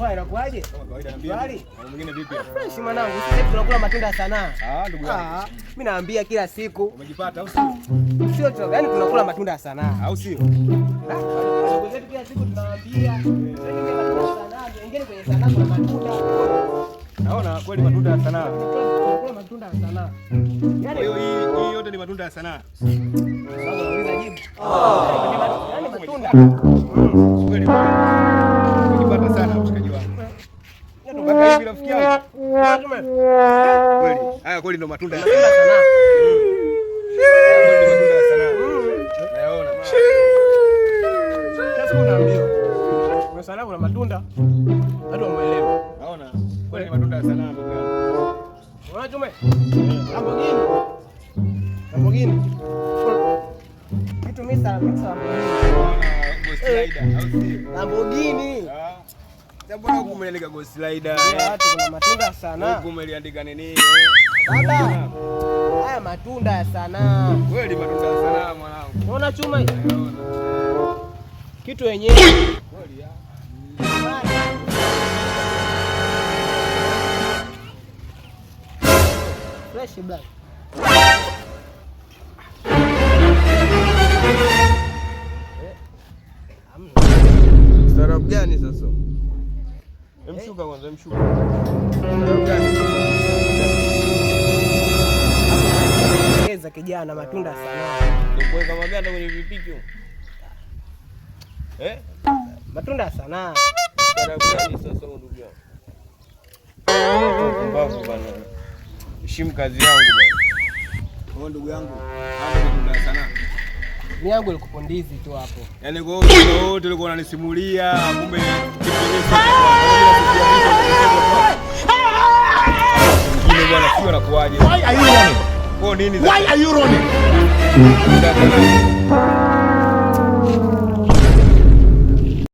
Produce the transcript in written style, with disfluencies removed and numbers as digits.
Wewe inakuaje? Kama kawaida niambie. Mwingine vipi hapa? Fresh mwanangu, sisi tunakula matunda ya sanaa. Ndugu yangu. Mimi naambia kila siku. Umejipata au sio? Sio tu, yaani tunakula matunda ya sanaa. Au sio? Ndugu zetu kila siku tunawaambia, wengine kwenye sanaa kuna matunda. Naona kweli matunda ya sanaa. Tunakula matunda ya sanaa. Kwa hiyo hii yote ni matunda ya sanaa. Sasa unauliza jibu. Yaani matunda. Kweli. Umejipata sana mshikaji wangu. Mpaka hivi rafiki yangu. Kweli. Haya kweli ndo matunda ya sanaa. Kweli matunda ya sanaa. Nayaona. Sasa unaambiwa. Kwa sanaa kuna matunda. Hadi umeelewa. Naona kweli matunda ya sanaa ndugu yangu. Unaona Chume? Lamborghini. Kitu misa Ghost Rider au sio? Lamborghini. Mbona huko umeandika Ghost Rider? Watu kuna matunda ya sanaa. Huko umeandika nini? Baba. Haya matunda ya sanaa. Kweli matunda ya sanaa mwanangu. Unaona Chuma hii? Kitu yenyewe. Kweli ya. Fresh black. Startup gani sasa? Mshuka kwanza, mshuka. Startup gani? Ongeza kijana matunda sana. Kuweka maganda kwenye vipiki huko. Matunda sana. Startup gani sasa ndugu yangu? Mbavu bana. Heshimu kazi yangu bwana. Kwa ndugu yangu, hapo matunda sana. Ni yangu ilikupondizi tu hapo. Yaani kwa hiyo wote ulikuwa unanisimulia kumbe kipengele sasa bwana sio nakuaje? Why are you running? Kwa nini? Why are you running?